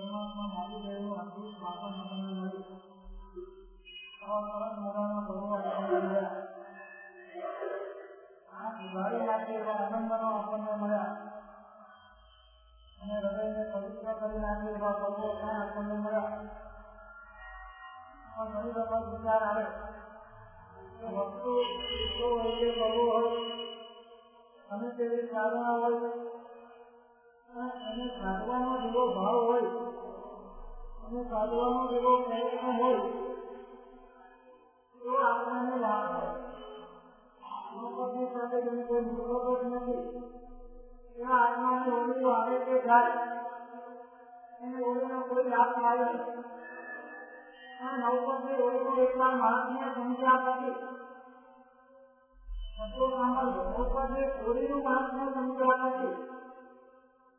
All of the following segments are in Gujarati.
પરમાત્મા મહાદેવનું અદ્ભુત વાસણ આપણને મળ્યું. આવા સરસ મજાના ભગવાન આપણને મળ્યા. આ દિવાળીમાંથી એવા આનંદનો આપણને મળ્યા અને હૃદયને પવિત્ર કરી નાખે એવા પર્વો પણ આપણને મળ્યા. પણ ઘણી વખત વિચાર આવે કે વસ્તુ ઈચ્છો હોય કે કરવો હોય અને તેવી સાધના હોય એને સાધવાનો જેવો ભાવ હોય અને સાધવાનો જેવો પ્રયત્ન હોય તો આપણને લાભ થાય. મફતની સાથે જેની કોઈ મુરત જ નથી એવા આત્માની ઓળીઓ આવે તે જાય એને ઓળીનો કોઈ લાભ થાય નહીં. અને નવપદની ઓળીનો એકવાર માણસને સમજ્યા પછી બધો સાંભળ્યો. નવપદની ઓળીનું માણસને સમજ્યા પછી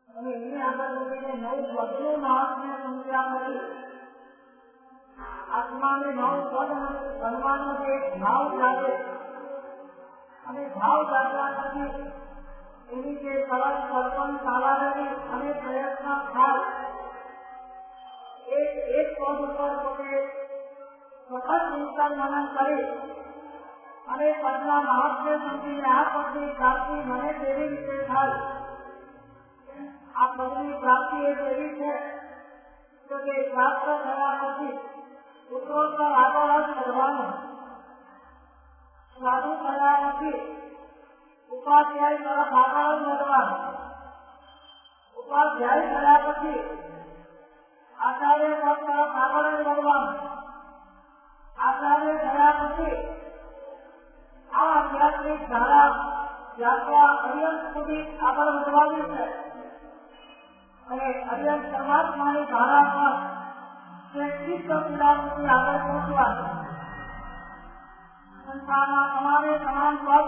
અને એની આગળ વધીને નવ પદનું માણસને સમજ્યા પછી આત્માને નવ પદ બનવાનો જે ભાવ જાગે અને ભાવ જાગ્યા પછી એની જે સરળ કલ્પન ચાલાવેલી અને પ્રયત્ન થાય એક પદ ઉપર પોતે સખત ચિંતન મનન કરી અને પદના મહત્વને સમજીને આ પદની પ્રાપ્તિ મને કેવી રીતે થાય, આ પદની પ્રાપ્તિ એ એવી છે તો તે પ્રાપ્ત થયા પછી ઉત્તરોત્તર આગળ જ વધવાનું. સાધુ થયા પછી ઉપાધ્યાય તરફ આગળ જ વધવાનું. ઉપાધ્યાય થયા પછી આચાર્ય પદ તરફ આગળ જ વધવાનું. આચાર્ય થયા પછી આ આધ્યાત્મિક ધારા યાત્રા અર્યંત સુધી આગળ વધવાની છે અને અર્યંત પરમાત્માની ધારા પર ચિત્ત પીડા સુધી આગળ પહોંચવાની. સંસારના તમામે તમામ પદ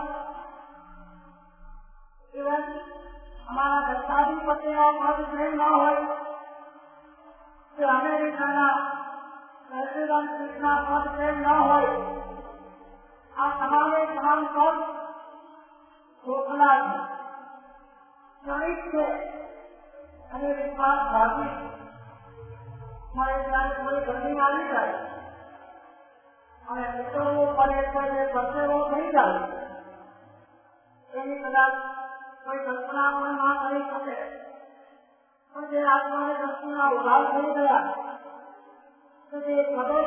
અમારા દત્તાધિપતિનો પદ જેમ ન હોય કે અમેરિકાના પ્રેસિડેન્ટના પદ જેમ ન હોય, આ તમામે તમામ પદ ખોખલા છે, ક્ષણિક છે અને વિશ્વાસ ભાગી મળે ત્યારે કોઈ ગરમી આવી જાય અને નીકળવું પડે એટલે પરસેવો થઈ જાય એની કદાચ કોઈ કલ્પના પણ ના કરી શકે. પણ જે આત્માને દ્રષ્ટિના ઉભાવ થઈ ગયા તો જે પદો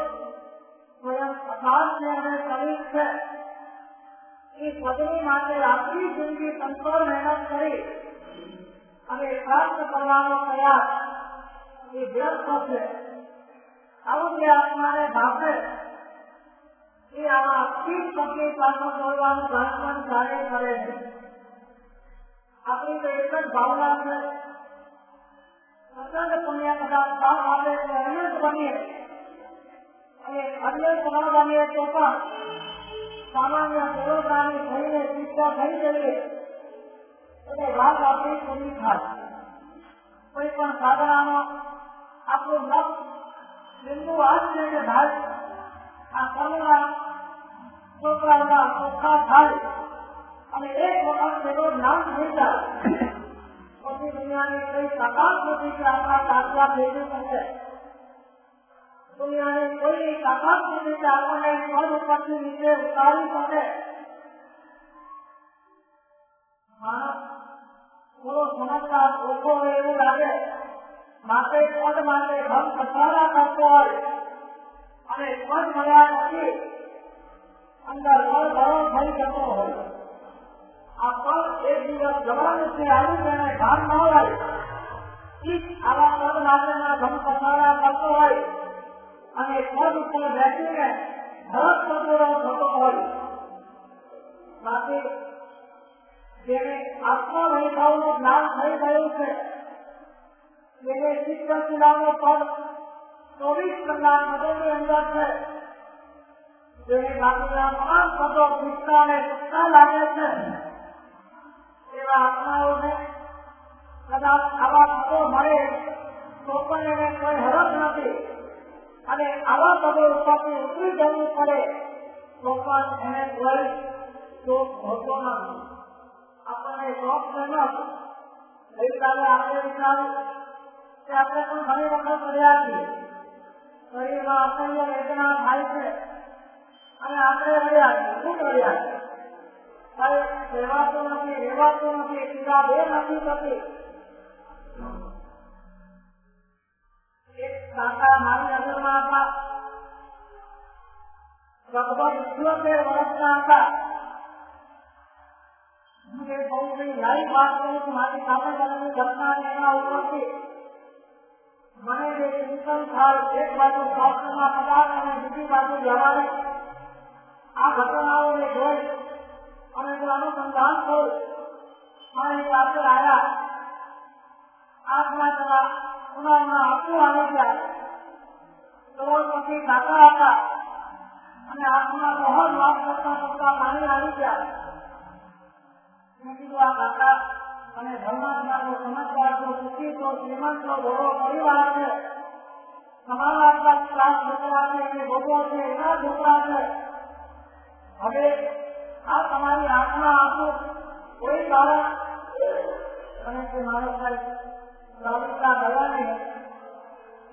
સ્વયં અભાવ છે અને શરીર છે એ પદની માટે આખી જિંદગી સંતોષ મહેનત કરી અને પ્રાપ્ત કરવાનો પ્રયાસ એ વ્યર્થ છે. આવું જે આત્માને ભાવે એ આવા અખિલ પદની પાછળ દોડવાનું ઘાસપણ કાર્ય કરે છે. આપણી તો એક જ ભાવના છે પ્રચંડ પુણ્ય કદાચ પાપ આવે તો અનંત બનીએ અને અનંત ન બનીએ તો પણ સામાન્ય દેવતાની થઈને સિદ્ધ થઈ જઈએ એટલે વાત આપણી પૂરી થાય. કોઈ પણ સાધનાનો આપણું મત બિંદુ આ છે કે ભાઈ આ કર્મના છોકરાઓના ચોખ્ખા થાય અને એક વખત તેનો જ્ઞાન થઈ જાય પછી દુનિયાની કઈ તાકાત નથી કે આપણા તાત્યા ભેગી થશે. દુનિયાની કોઈ તાકાત નથી કે આપણને પદ ઉપરથી નીચે ઉતારી શકે. માણસ થોડો સમજદાર ઓછો હોય એવું લાગે માટે પદ માટે ધમ પછાડા કરતો હોય અને પદ મળ્યા પછી અંદર ભરો થઈ જતો હોય. આ પદ એક દિવસ જવાનું છે આવી તેને ભાન ન હોય આવા પદ માટેના ધમ પછાડા કરતો હોય અને પદ ઉપર બેસીને ભરત પદોરો થતો હોય. બાકી જેને આત્મવૈભવનું જ્ઞાન થઈ ગયું છે જેને ચિત્ત શિલાનો પદ 24 કલાક મદદની અંદર છે, જેને બાકીના તમામ પદો પૂછતા અને પૂછતા લાગે છે એવા આત્માઓને કદાચ આવા પદો મળે તો પણ એને કોઈ હરજ નથી અને આવા પદો ઉપરથી ઉતરી જવું પડે તો પણ એને કોઈ શોખ હોતો નથી. આપણને શોખ છે ન ગઈકાલે આપણે વિચાર્યું કે આપણે પણ ઘણી વખત રહ્યા છીએ, શરીરમાં અસહ્ય વેદના થાય છે અને આપણે રહ્યા છીએ. શું રહ્યા છીએ? કઈ કહેવાતું નથી, રહેવાતું નથી, પીડા બે નથી થતી. એક કાકા મારી નજરમાં હતા, લગભગ 78 વર્ષના હતા. હું એ બહુ લાઈવ વાત કરું છું, મારી સામે બનેલી ઘટના એના ઉપરથી મને જે ચિંતન થાય, એક બાજુ શાસ્ત્રમાં પદાર્થ અને બીજી બાજુ વ્યવહારિક આ ઘટનાઓને જોઈ અને જો અનુસંધાન થયું, મારી પાસે આવ્યા, આંખમાં જરા ઉનાળના આંસુ આવી ગયા. કરોડપતિ કાકા હતા અને આંખમાં બહુ વાત કરતા કરતા પાણી આવી ગયા. મેં કીધું, આ કાકા અને ધર્માત્મા છો, સમજદાર છો, સુખી છો, શ્રીમંત છો, બહુ પરિવાર છે, તમારા આટલા 4 છોકરા છે, એને ભોગવો છે, એના છોકરા છે. હવે આ તમારી આંખના આંસુ કોઈ કારણ અને તે મારો ભાઈ સાવિત્રા ગયા ને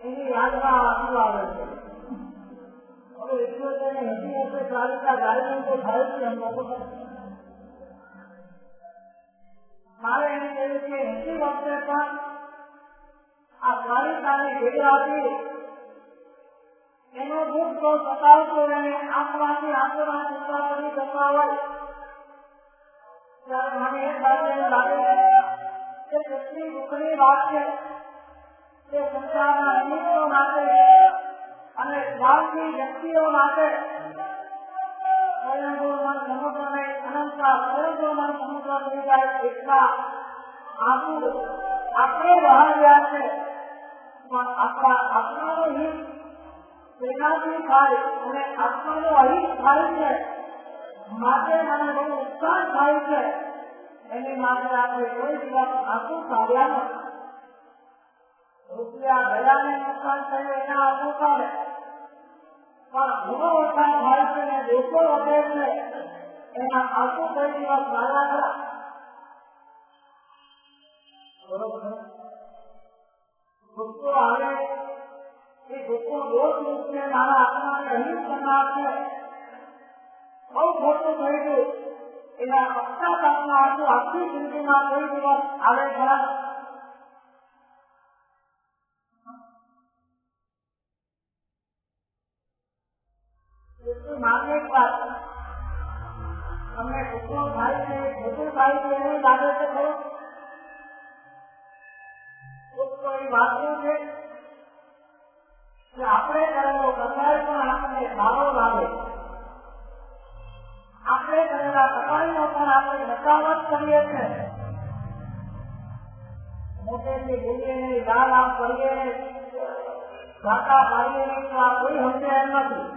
એની યાદમાં આંસુ આવે છે. હવે એટલું તેને હસી હશે, સાવિત્રા ગાડી તો થાય છે. એમ લોકો મારે એમ કહેવું કે 80 વર્ષે પણ આ સાવિત્રાની ભેગી એનો દુઃખ તો સતાવતો એને આંખમાંથી આંસુના ટુકડા પડી જતા હોય ત્યારે મને એક બાજુ એવું લાગે કે કેટલી દુઃખની વાત છે તે સંસારના નિમિત્તો માટે અને સ્વાર્થી વ્યક્તિઓ માટે. સ્વયંભૂ મન સમુદ્રને અનંતતા સ્વયંભૂ મન સમુદ્ર થઈ જાય એટલા આંસુ આપણે વહાવ્યા છે, પણ આપણા આત્માનું હિત તેનાથી થાય અને આત્માનું અહિત થાય છે માટે મને બહુ ઉત્સાહ થાય છે. એની માટે આપણે કોઈ દિવસ આંસુ કાઢ્યા નથી. રૂપિયા ગયાને નુકસાન થયું એના આંસુ કાઢે, પણ ગુનો ઓછા થાય છે ને દેશો વધે છે એના આંસુ કોઈ દિવસ કાઢ્યા હતા. બરોબર, ગુસ્સો આવે એ ગુસ્સો દોષ રૂપને મારા આત્માને અહિત કરનાર છે. બહુ ખોટું થઈ ગયું એના પશ્ચાતાપના આંસુ આખી જિંદગીમાં કોઈ દિવસ આવે ખરા? એટલી માર્મિક વાત. તમને ગુસ્સો થાય છે, ખોટું થાય છે એવું લાગે છે ખરું? ગુસ્સો એ વાતનું છે કે આપણે કરેલો કસાય પણ આપણને સારો લાગે. આપણે કરેલા કસાયનો પણ આપણે નકામત કરીએ છીએ. મોટેથી ભૂલીએ નહીં, લાલ આમ કરીએ નહીં, ઘાટા પાડીએ નહીં તો આ કોઈ સમજે એમ નથી.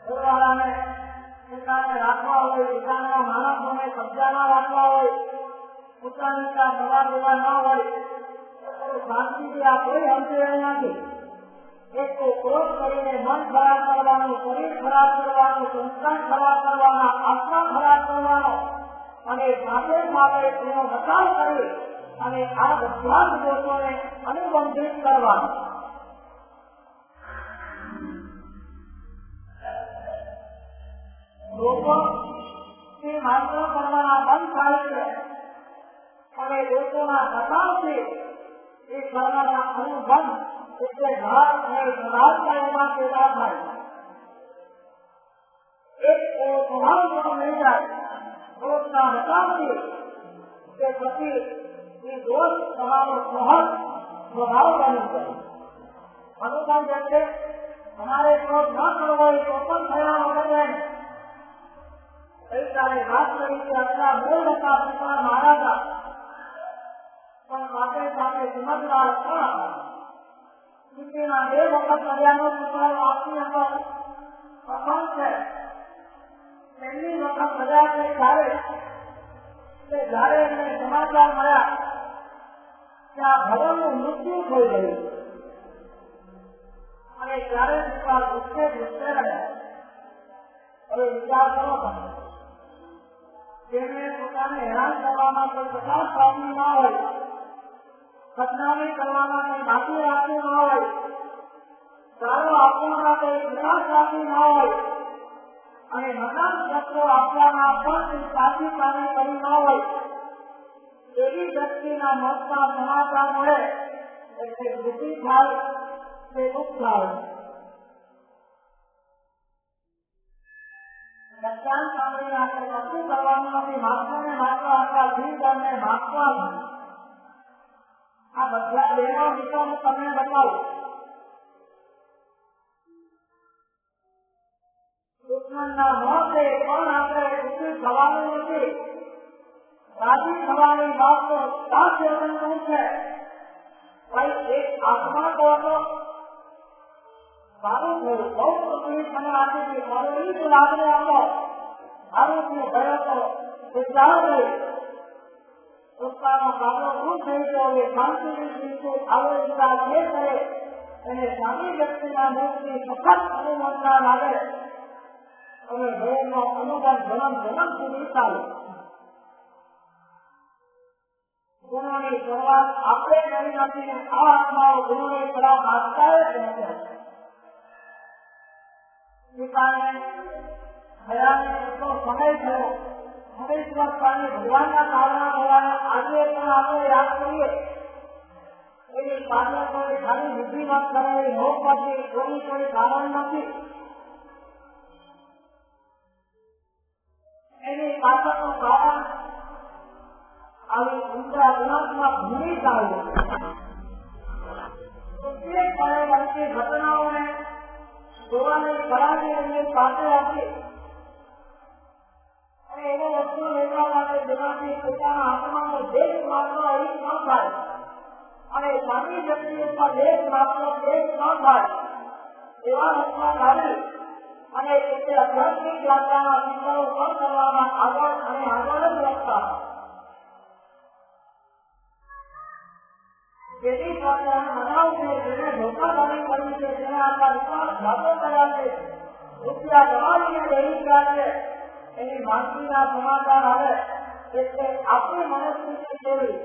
ઘરવાળાને પોતાને રાખવા હોય, પોતાના માણસોને કબજામાં રાખવા હોય, પોતાની ત્યાં દવા દેવા ન હોય તો શાંતિથી આ કોઈ સમજે એમ નથી. એક તો ક્રોધ કરીને મન ખરાબ કરવાનું, શરીર ખરાબ કરવાનું, સંસ્કાર ખરાબ કરવાના, આત્મા ખરાબ કરવાનો અને સાથે સાથે તેનો બચાવ કરી અને આ બધા જ દોષોને અનુબંધિત કરવાનું. લોકો તે માત્ર કરવાના બંધ થાય છે અને લોકોના બચાવથી એ કરવાના અનુબંધ એટલે ઘર અને સમાજમાં એમાં પેદા થાય. એક એવો સ્વભાવ જો નહીં જાય દોષના બચાવથી તે પછી એ દોષ તમારો સહજ સ્વભાવ બની જાય. અનુબંધ એટલે તમારે ક્રોધ ન કરવો હોય તો પણ થયા વગર ગઈકાલે વાત કરી કે આટલા મૂળ હતા પિતા મારા હતા પણ સાથે સાથે સમજદાર પણ સ્થિતિના 2 વખત કર્યાનો પુત્ર આપની અંદર પ્રથમ છે. પહેલી વખત કર્યા છે જ્યારે એમને સમાચાર મળ્યા કે આ ભવનનું મૃત્યુ થઈ ગયું અને ત્યારે પિતા ગુસ્સે રહ્યા. હવે વિચાર કરો તમે, જેમને પોતાને હેરાન કરવામાં કોઈ પ્રકાશ પામી ના હોય સત્નામી કરવામાં કંઈ બાકી રાખ્યું ન હોય, સારો આપવામાં કંઈ પ્રયાસ રાખ્યું ન હોય અને મનાન શબ્દો આપવાના પણ સાચી કામે કરી ન હોય એવી વ્યક્તિના મોતના સમાચાર મળે એટલે વૃદ્ધિ થાય તે દુઃખ થાય. પ્રત્યાન સાંભળીને આપણે કશું કરવાનું નથી, માત્ર ને માત્ર આપણા જીવને માપવાનું. આ બધા બેનો વિશે હું તમને બતાવું. દુશ્મનના મોતે પણ આપણે દુઃખી થવાનું નથી. રાજી થવાની વાત તો સાચું છે. ભાઈ એક આત્મા તો હતો, સારું થયું, બહુ તકલીફ મને આપી હતી, મારો એ જ લાગણી આપો, સારું થયું, ગયો તો વિચાર થઈ પોતાનો કામો શું થઈ ગયો, એ શાંતિથી જીવતું આવો વિચાર જે કરે એને સામી વ્યક્તિના મુખની સખત અનુમોદના લાગે અને ભયનો અનુભવ જન્મ જન્મ સુધી ચાલે. ગુણોની શરૂઆત આપણે કરી નથી ને આ આત્માઓ ગુણોની તરફ આપતા જ રહેશે. પિતાને ભયાને એટલો સમય થયો, હંમેશા સ્વામી ભગવાનના કારણે હોવાને આજે પણ આપણે યાદ કરીએ. એની પાછળ કોઈ ખાલી બુદ્ધિમત કરેલી હોપ પછી કોઈ કારણ નથી. એની પાછળનું કારણ આવી ઊંડા ગુણાત્મક ભૂમિકાઓ પ્રત્યેક પળે બનતી ઘટનાઓને જોવાની કળાની એમની પાસે હતી અને એનો વસ્તુ લેવા માટે જેનાથી પોતાના આત્માનો દેશ માત્ર અહીં ન થાય અને સામી વ્યક્તિ ઉપર દેશ માત્ર દેશ ન થાય એવા રચના કાઢી અને પોતે આધ્યાત્મિક યાત્રાના શિખરો પણ કરવામાં આગળ અને આગળ જ વધતા. જેની સાથે મનાવ છે, જેને ધોખાધડી કરી છે, જેને આપણા વિશ્વાસઘાતો કર્યા છે, રૂપિયા દબાવીને બેસી ગયા છે, એની માનવીના સમાચાર આવે એટલે આપણી મનસ્થિતિ કેવી.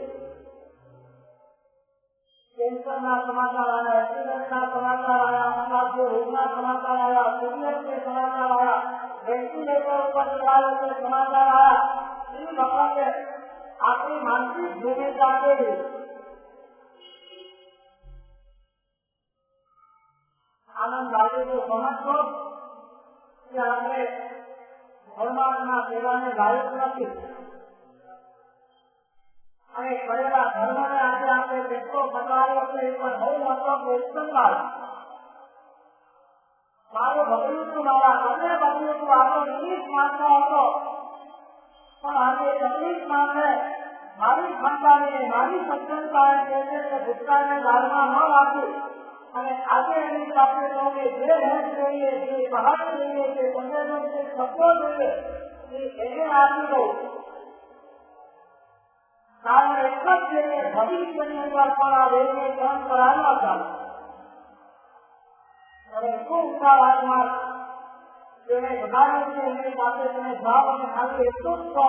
કેન્સરના સમાચાર આવ્યા, એક્સિડન્ટના સમાચાર આવ્યા, અનાજ્ય રોગના સમાચાર આવ્યા, સિરિયસના સમાચાર આવ્યા, વેન્ટિલેટર ઉપર ચડાવે તે સમાચાર આવ્યા. એ વખતે આપણી માનસિક ભૂમિકા કેવી. આનંદ લાગે તો સમજશો કે આપણે પરમાત્મા સેવાને લાયક નથી અને કરેલા ધર્મને આજે આપણે જેટલો બતાવ્યો છે એ પણ બહુ મોટો ક્વેશ્ચન માર્ક. મારું બગડ્યું હતું, મારા તમને બગડ્યું હતું, આપણો નિમિત્ત માત્ર હતો પણ આજે તકલીફમાં છે. મારી ક્ષમતાને મારી સક્ષમતાએ કહે છે કે ભૂતકાળને દાળમાં ન રાખી અને આજે એની સાથે જે રહેત જોઈએ, જે સહજ જોઈએ, જે સંવેદનશીલ શબ્દો જોઈએ એને આપી દઉં. કારણ એક જ છે કે ભવિષ્યની અંદર પણ આ દેશને ગ્રહણ કરાવ્યા હતા. હવે શું ઉત્સાહમાં જેને વધાર્યું છે એની સાથે તમે જાઓ અને ખાલી એટલું જ કહો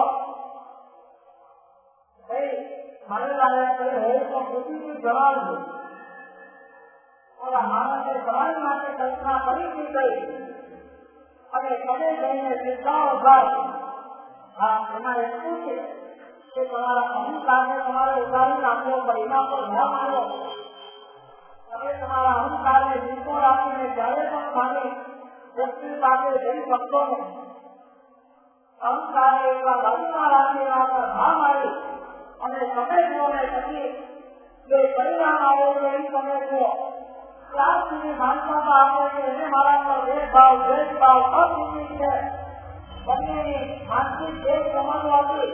ભાઈ મારે લાગે હોય તો ખુશીથી જણાવજો. માણસે સવાલ માટે કલ્પના કરી દીધી અને તમે જઈને સીધા ઉભા. હા, એમાં એટલું છે કે તમારા અહંકારને તમારે ઉતારી નાખવો પડે, એના પર ધ્યાન આપો. તમે તમારા અહંકારને જીતો રાખીને જ્યારે પણ માની વ્યક્તિ પાસે જઈ શકતો નહીં. અહંકારને એવા બાજુમાં રાખી એના પર ભાવ આવી અને તમે જુઓ ને પછી જે પરિણામ આવે છે એ તમે જુઓ. ત્યાર સુધી માનવામાં આવે છે એને મારા પર ભેદભાવ અસ્થિતિ છે, બંનેની માનસિક ભેદ સમજવાથી.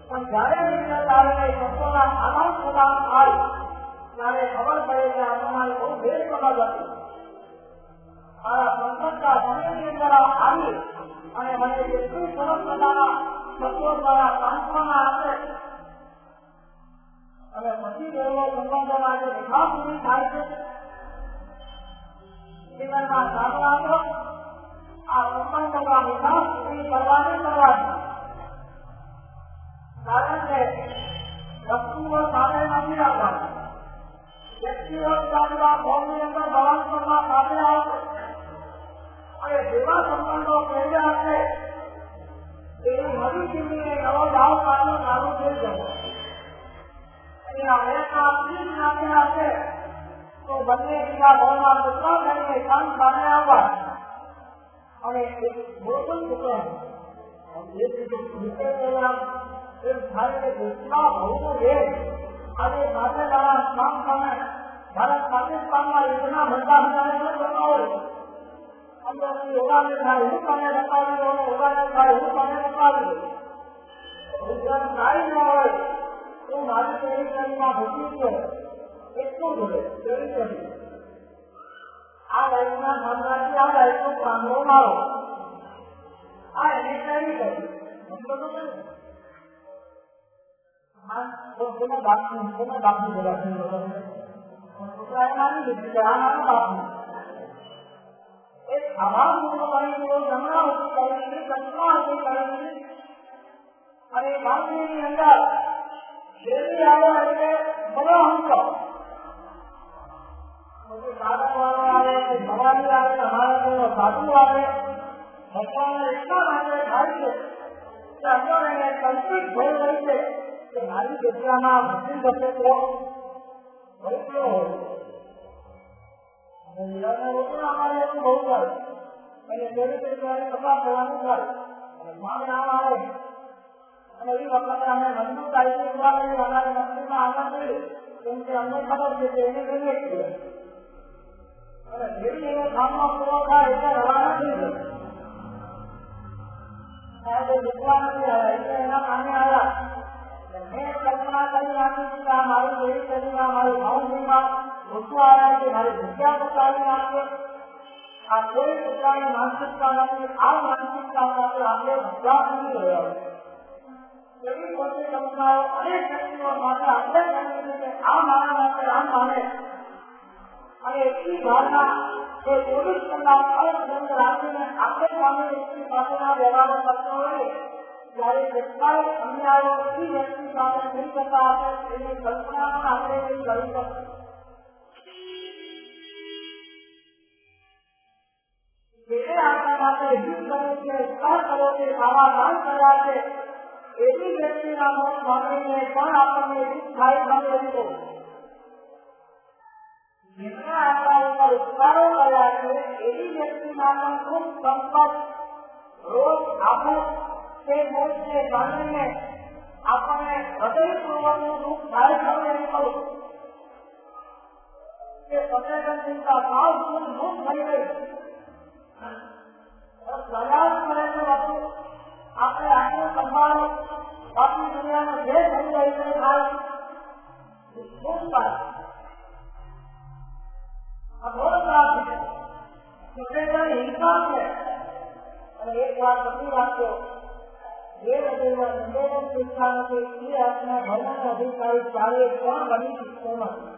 પણ જયારે વિગત આવે શબ્દોના આદાન પ્રદાન થાય ત્યારે ખબર પડે કે આ તમારી બહુ ભેદ સમજ હતી. મારા સંકટના સમયની અંદર આવી અને મને એટલી સરસ મજાના શબ્દો દ્વારા સાંત્વના આપે અને પછી એવો સંબંધોમાં જે વિકાસ પૂરી થાય છે જીવનમાં સારો આપો. આ સંબંધોમાં વિકાસ પૂરી કરવાની. કારણ કે વસ્તુઓ સાથે નથી રાખવાની. વ્યક્તિઓ જુદા ફોર્મની અંદર બળાત્કારમાં સાથે આવશે અને જેવા સંબંધો કર્યા હશે એની નવી જીવીને નવો ભાવ કાઢો ચાલુ થઈ જશે. અને આ મેળના આપી નાખ્યા હશે તો બંને બીજા ભાવના પુત્ર કરીને કામ સામે આવવા અને મોટું ચૂકે આજે સાથે કામ સામે ભારત પાકિસ્તાનમાં યોજના ભરતા અંદરથી યોગાને થાય હું તને બતાવી દઉં યોગાને થાય હું તને બતાવી દઉં ગુજરાત સારી ન હોય તો મારી ટેરિટરીમાં ભૂકી છે એટલું જોડે ટેરિટરી આ લાઈફના સામ્રાજ્ય આ લાઈફનો પાંગડો મારો આ એને ટેરિટરી બાપની જરા માની લીધી આ મારા બાપની એક આભાર પૂર્વ કરીને જમણા ઉભી કરીને કલ્પના ઉભી કરીને અને ગાંધીની અંદર શેરી આવે એટલે બડો હંસો સાધન વાળો આવે કે સવારી આવે અમારા સાધુ આવે ભગવાનને એટલા માટે થાય છે કે અંદર એને કલ્પિત ભય રહી છે કે મારી જગ્યામાં ભૂલી જશે તો ભય કેવો હોય અમારે એવું બહુ થાય અને તેની જગ્યાએ કપડા થવાનું થાય અને મારે આમ આવે અને એ વખતે અમે મજબૂત આવી અમારે મંદિરમાં આવવા જોઈએ કેમ કે અમને ખબર છે કે એને જોઈએ છીએ અને જેવી એને કામમાં પૂરો થાય એટલે રવાના થઈ ગયો વિશ્વાસ નથી આવ્યા એટલે એના કામે આવ્યા મેં કલ્પના કરી નાખી કે આ મારી જેવી કરીને મારી ભાવભીમાં ઓછું આવ્યા કે મારી જગ્યા બતાવી નાખે આ કોઈ પ્રકારની માનસિકતા નથી આ માનસિકતા સાથે આપણે વિશ્વાસ નથી રહ્યા એવી પોતે કલ્પનાઓ અનેક વ્યક્તિઓ માટે આપણે કરીએ કે આ મારા માટે આમ માને અને એટલી ભાવના એ 24 કલાક અર્થબંધ રાખીને આપણે સામે વ્યક્તિ સાથેના વ્યવહારો કરતો હોય ત્યારે કેટલાય અન્યાયો એ વ્યક્તિ સાથે થઈ જતા હશે એની કલ્પના પણ આપણે કરી શકીએ. જેને આપણા માટે હિત કર્યું છે સહ કર્યો છે આવા દાન કર્યા છે એવી વ્યક્તિના મોત સાંભળીને પણ આપણને દુઃખ થાય ગમે એવું જેમને આપણા ઉપર ઉપકારો કર્યા છે એવી વ્યક્તિના પણ ખૂબ સંપર્ક રોજ આપણે તે મોતને જાણીને આપણને હૃદયપૂર્વકનું દુઃખ થાય ગમે એમ કહું કે સંવેદન ચિંતા ભાવ ખૂબ દુઃખ થઈ ગઈ પ્રયાસ કરે છે વસ્તુ આપણે આટલું સંભાળો બાકી દુનિયામાં જે થઈ જાય છે થાય શું થાય હિંસા છે અને એક વાત બધી રાખજો જે હૃદયમાં સંવેદન શિક્ષા નથી એ આપના ધર્મનો અધિકારી ચાલે પણ બની શકતો નથી.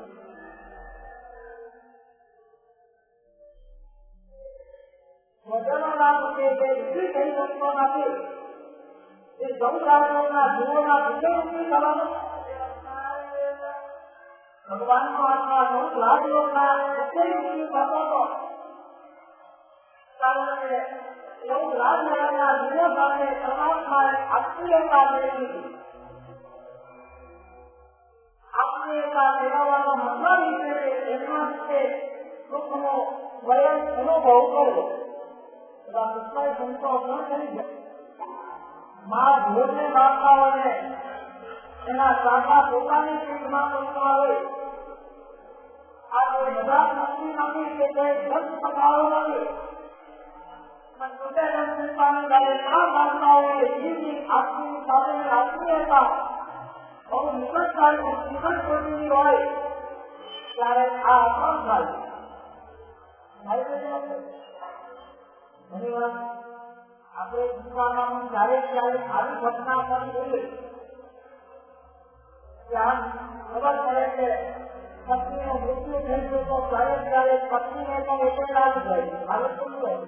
વચનોના મુદ્દે જે વિધિ થઈ શકતો નથી એ 14 રાજ્યોના જીવોના વિજયરૂપી થવાનું ભગવાનનો આત્મા 14 રાજ્યોના વિજયરૂપી થતો હતો કારણ કે 14 રાજ્યોના જીવો સાથે પરમાત્માએ આત્મીયતા મેળવી હતી. આત્મીયતા મેળવવાનો મતલબ એ છે કે એમના વિશે સુખનો વયસ અનુભવ કરવો. સંતો પણ કરી ગયા મા ભોજને બાળકાઓને એના શાખા પોતાની પીઠમાં પડતા હોય આ કોઈ મજાક નક્કી નથી કે કોઈ ધર્મ પકાવો નથી આપની સાથે આત્મીયતા બહુ નિકટ કોટીની હોય ત્યારે આ અપરાધ થાય. ઘણી વાર આપણે જીવવામાં ક્યારેક ક્યારેક આવી ઘટના પણ જોઈએ ત્યાં ખબર પડે કે પત્નીનું મૃત્યુ થઈ ગયું તો ક્યારેક ક્યારેક પત્નીને પણ એટલે આવી જાય. હવે શું હોય